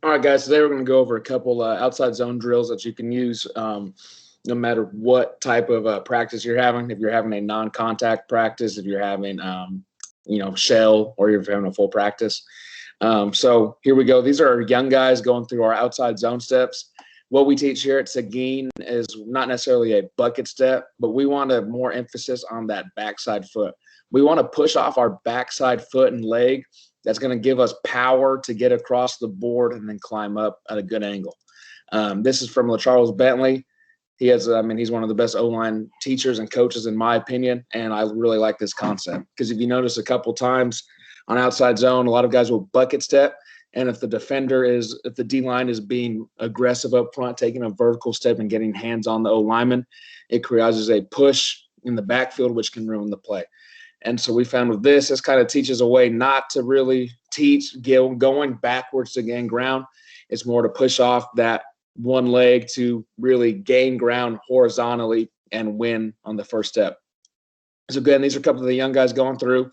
All right, guys, today we're going to go over a couple outside zone drills that you can use no matter what type of practice you're having. If you're having a non-contact practice, if you're having, shell, or you're having a full practice. So here we go. These are our young guys going through our outside zone steps. What we teach here at Seguin is not necessarily a bucket step, but we want a more emphasis on that backside foot. We want to push off our backside foot and leg. That's going to give us power to get across the board and then climb up at a good angle. This is from LaCharles Bentley. He's one of the best O-line teachers and coaches in my opinion, and I really like this concept because if you notice a couple times on outside zone, a lot of guys will bucket step, and if the D-line is being aggressive up front, taking a vertical step and getting hands on the O-lineman, it causes a push in the backfield, which can ruin the play. And so we found with this kind of teaches a way not to really teach going backwards to gain ground. It's more to push off that one leg to really gain ground horizontally and win on the first step. So again, these are a couple of the young guys going through.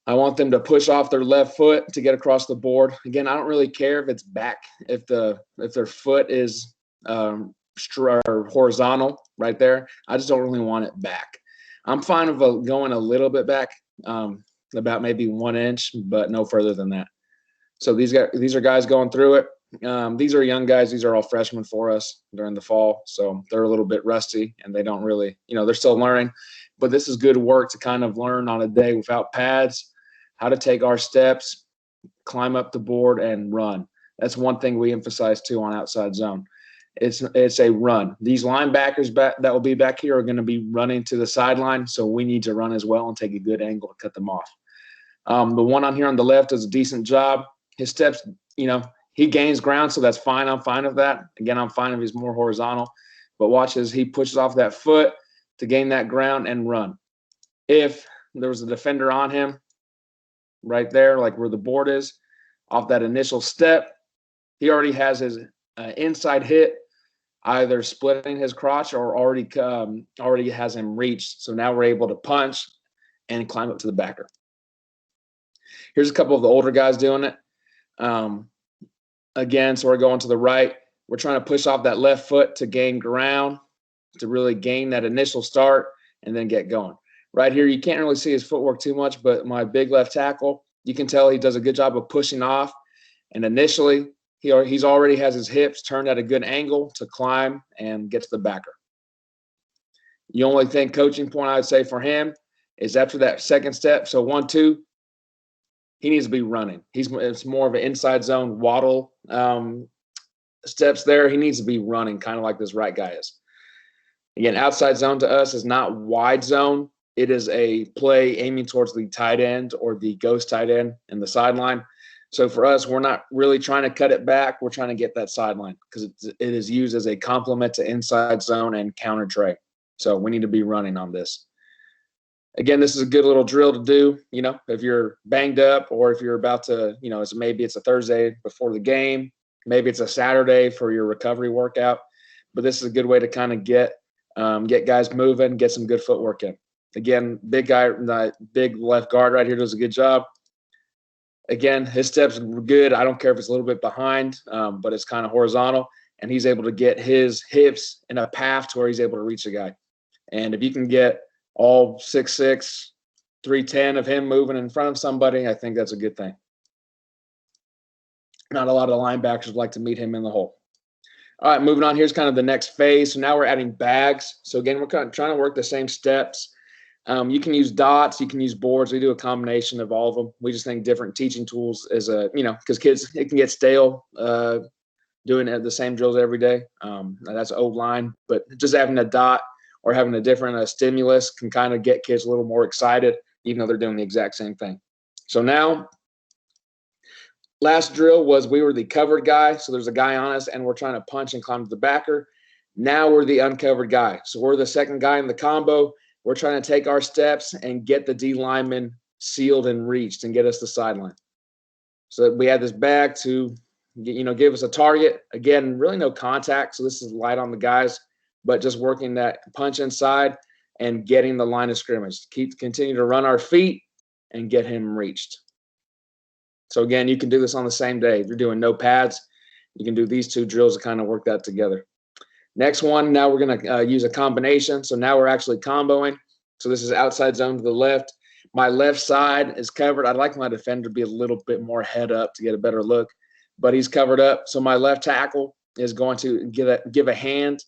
I want them to push off their left foot to get across the board. Again, I don't really care if it's back, if their foot is horizontal right there. I just don't really want it back. I'm fine with going a little bit back, about maybe 1 inch, but no further than that. So these are guys going through it. These are young guys. These are all freshmen for us during the fall. So they're a little bit rusty and they don't really, they're still learning. But this is good work to kind of learn on a day without pads, how to take our steps, climb up the board, and run. That's one thing we emphasize too on outside zone. It's a run. These linebackers that will be back here are going to be running to the sideline, so we need to run as well and take a good angle to cut them off. The one on here on the left does a decent job. His steps, he gains ground, so that's fine. I'm fine with that. Again, I'm fine if he's more horizontal. But watch as he pushes off that foot to gain that ground and run. If there was a defender on him right there, like where the board is, off that initial step, he already has his inside hit, either splitting his crotch or already has him reached. So now we're able to punch and climb up to the backer. Here's a couple of the older guys doing it. Again, so we're going to the right. We're trying to push off that left foot to gain ground, to really gain that initial start and then get going. Right here, you can't really see his footwork too much, but my big left tackle, you can tell he does a good job of pushing off. And initially, he's already has his hips turned at a good angle to climb and get to the backer. The only thing coaching point I would say for him is after that second step, so 1, 2, he needs to be running. It's more of an inside zone waddle steps there. He needs to be running, kind of like this right guy is. Again, outside zone to us is not wide zone. It is a play aiming towards the tight end or the ghost tight end in the sideline. So for us, we're not really trying to cut it back. We're trying to get that sideline because it is used as a complement to inside zone and counter tray. So we need to be running on this. Again, this is a good little drill to do, if you're banged up or if you're about to, maybe it's a Thursday before the game. Maybe it's a Saturday for your recovery workout. But this is a good way to kind of get guys moving, get some good footwork in. Again, big guy, the big left guard right here does a good job. Again, his steps are good. I don't care if it's a little bit behind, but it's kind of horizontal, and he's able to get his hips in a path to where he's able to reach the guy. And if you can get all 6'6", 310 of him moving in front of somebody, I think that's a good thing. Not a lot of linebackers like to meet him in the hole. All right, moving on. Here's kind of the next phase. So now we're adding bags. So again, we're kind of trying to work the same steps. You can use dots, you can use boards. We do a combination of all of them. We just think different teaching tools is because kids, it can get stale doing the same drills every day. That's old line, but just having a dot or having a different stimulus can kind of get kids a little more excited, even though they're doing the exact same thing. So now, last drill was we were the covered guy. So there's a guy on us and we're trying to punch and climb to the backer. Now we're the uncovered guy. So we're the second guy in the combo. We're trying to take our steps and get the D lineman sealed and reached and get us the sideline. So we had this bag to, give us a target. Again, really no contact. So this is light on the guys, but just working that punch inside and getting the line of scrimmage. Continue to run our feet and get him reached. So again, you can do this on the same day. If you're doing no pads, You can do these two drills to kind of work that together. Next one, now we're going to use a combination. So now we're actually comboing. So this is outside zone to the left. My left side is covered. I'd like my defender to be a little bit more head up to get a better look, but he's covered up. So my left tackle is going to give a hand.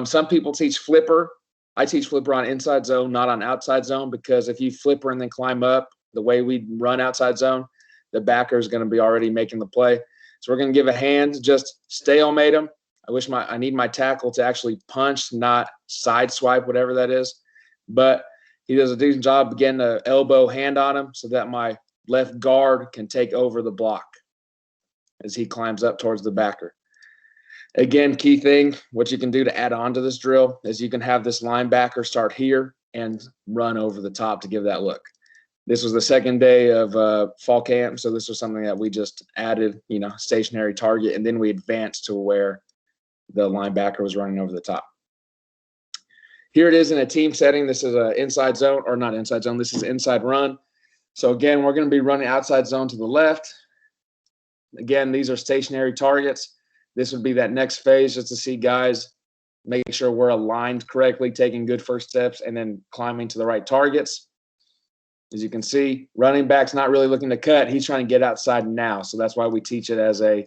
Some people teach flipper. I teach flipper on inside zone, not on outside zone, because if you flipper and then climb up the way we run outside zone, the backer is going to be already making the play. So we're going to give a hand, just stalemate him. I need my tackle to actually punch, not side swipe, whatever that is. But he does a decent job getting an elbow hand on him so that my left guard can take over the block as he climbs up towards the backer. Again, key thing, what you can do to add on to this drill is you can have this linebacker start here and run over the top to give that look. This was the second day of fall camp, so this was something that we just added, stationary target, and then we advanced to where the linebacker was running over the top. Here it is in a team setting. This is an inside zone, or not inside zone. This is inside run. So again, we're going to be running outside zone to the left. Again, these are stationary targets. This would be that next phase, just to see guys making sure we're aligned correctly, taking good first steps, and then climbing to the right targets. As you can see, running back's not really looking to cut. He's trying to get outside now. So that's why we teach it as a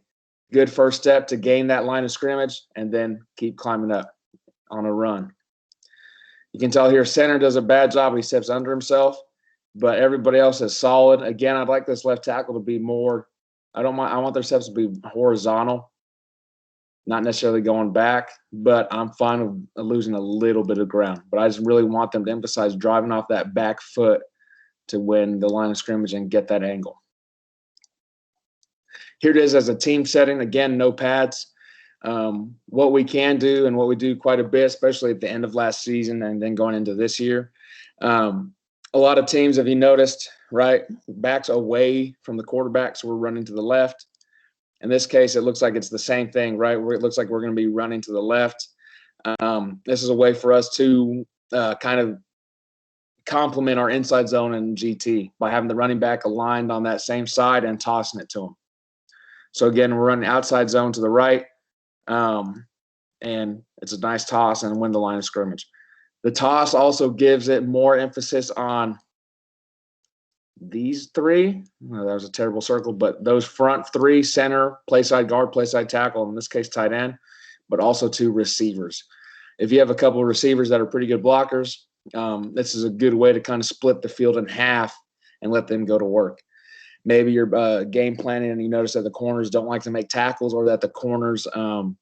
good first step to gain that line of scrimmage and then keep climbing up on a run. You can tell here center does a bad job. He steps under himself, but everybody else is solid. Again, I'd like this left tackle to be more – I want their steps to be horizontal, not necessarily going back, but I'm fine with losing a little bit of ground. But I just really want them to emphasize driving off that back foot to win the line of scrimmage and get that angle. Here it is as a team setting. Again, no pads. What we can do and what we do quite a bit, especially at the end of last season and then going into this year, a lot of teams, if you noticed, right, backs away from the quarterback, so we're running to the left. In this case, it looks like it's the same thing, right? Where it looks like we're going to be running to the left. This is a way for us to kind of complement our inside zone and GT by having the running back aligned on that same side and tossing it to him. So again, we're running outside zone to the right, and it's a nice toss and win the line of scrimmage. The toss also gives it more emphasis on these three. Well, that was a terrible circle, but those front three: center, play side guard, play side tackle, in this case tight end, but also two receivers. If you have a couple of receivers that are pretty good blockers, this is a good way to kind of split the field in half and let them go to work. Maybe you're game planning and you notice that the corners don't like to make tackles, or that the corners, are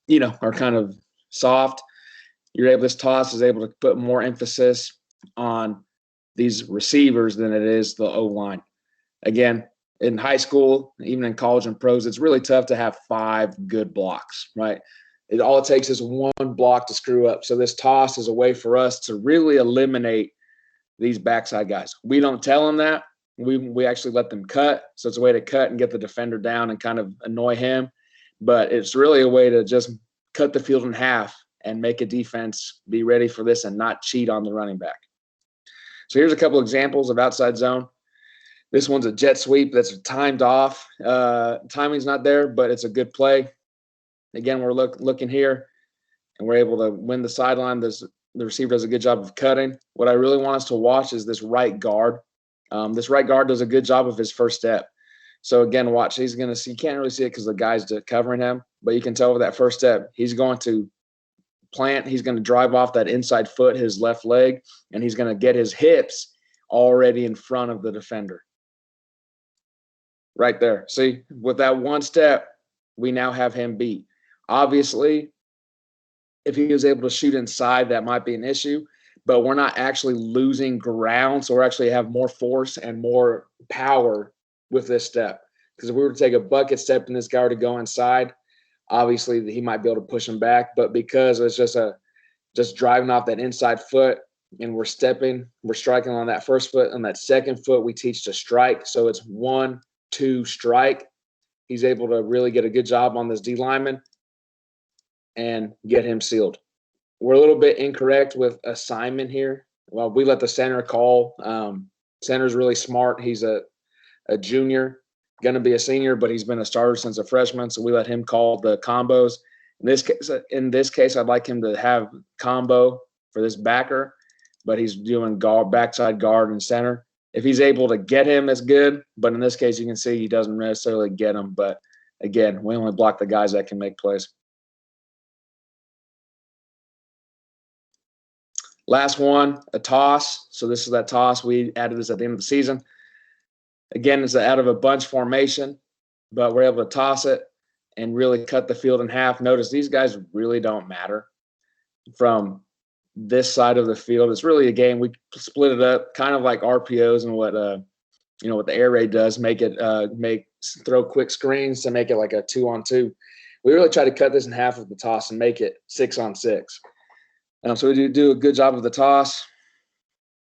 kind of soft. This toss is able to put more emphasis on these receivers than it is the O-line. Again, in high school, even in college and pros, it's really tough to have 5 good blocks, right? All it takes is one block to screw up. So this toss is a way for us to really eliminate these backside guys. We don't tell them that. We actually let them cut. So it's a way to cut and get the defender down and kind of annoy him. But it's really a way to just cut the field in half and make a defense be ready for this and not cheat on the running back. So here's a couple examples of outside zone. This one's a jet sweep that's timed off. Timing's not there, but it's a good play. Again, we're looking here, and we're able to win the sideline. The receiver does a good job of cutting. What I really want us to watch is this right guard. This right guard does a good job of his first step. So, again, watch. He's going to see – you can't really see it because the guy's covering him, but you can tell with that first step, he's going to plant. He's going to drive off that inside foot, his left leg, and he's going to get his hips already in front of the defender. Right there. See, with that one step, we now have him beat. Obviously, if he was able to shoot inside, that might be an issue, but we're not actually losing ground, so we actually have more force and more power with this step. Because if we were to take a bucket step and this guy were to go inside, obviously he might be able to push him back, but because it's just driving off that inside foot and we're striking on that first foot. On that second foot, we teach to strike, so it's 1, 2, strike. He's able to really get a good job on this D lineman and get him sealed. We're a little bit incorrect with assignment here. Well, we let the center call. Center's really smart. He's a junior. going to be a senior, but he's been a starter since a freshman, so we let him call the combos. In this case, I'd like him to have combo for this backer, but he's doing backside guard and center. If he's able to get him, it's good. But in this case, you can see he doesn't necessarily get him. But again, we only block the guys that can make plays. Last one, a toss. So this is that toss. We added this at the end of the season. Again, it's out of a bunch formation, but we're able to toss it and really cut the field in half. Notice these guys really don't matter from this side of the field. It's really a game. We split it up kind of like RPOs and what what the air raid does, throw quick screens to make it like a 2-on-2. We really try to cut this in half with the toss and make it 6-on-6. So we do a good job of the toss,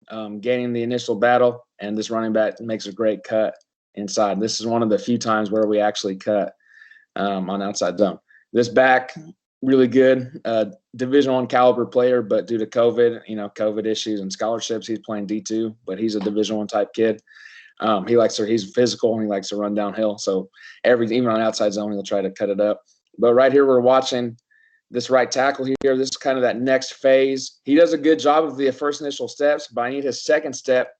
gaining the initial battle, and this running back makes a great cut inside. This is one of the few times where we actually cut on outside zone. This back, really good, Division I caliber player, but due to COVID issues and scholarships, he's playing D2, but he's a Division I type kid. He's physical and he likes to run downhill. So even on outside zone, he'll try to cut it up. But right here, we're watching this right tackle here. This is kind of that next phase. He does a good job of the first initial steps, but I need his second step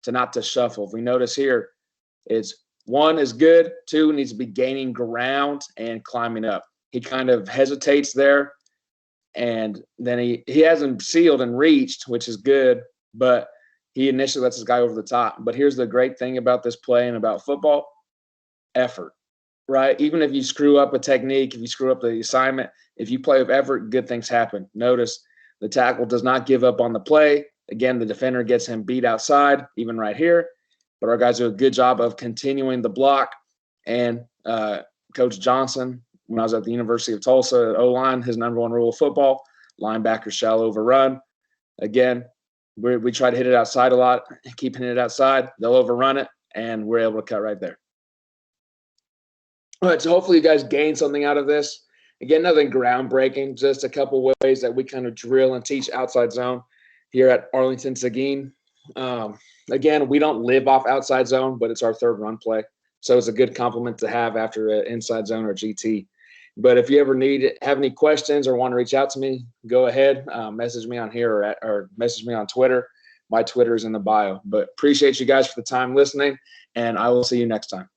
not to shuffle. If we notice here, it's 1 is good, 2 needs to be gaining ground and climbing up. He kind of hesitates there, and then he hasn't sealed and reached, which is good, but he initially lets his guy over the top. But here's the great thing about this play and about football: effort, right? Even if you screw up a technique, if you screw up the assignment, if you play with effort, good things happen. Notice the tackle does not give up on the play. Again, the defender gets him beat outside, even right here. But our guys do a good job of continuing the block. And Coach Johnson, when I was at the University of Tulsa at O-line, his number 1 rule of football, linebackers shall overrun. Again, we try to hit it outside a lot, keep hitting it outside. They'll overrun it, and we're able to cut right there. All right, so hopefully you guys gained something out of this. Again, nothing groundbreaking, just a couple ways that we kind of drill and teach outside zone here at Arlington Seguin. Again, we don't live off outside zone, but it's our third run play. So it's a good compliment to have after an inside zone or GT. But if you ever have any questions or want to reach out to me, go ahead, message me on here or message me on Twitter. My Twitter is in the bio. But appreciate you guys for the time listening, and I will see you next time.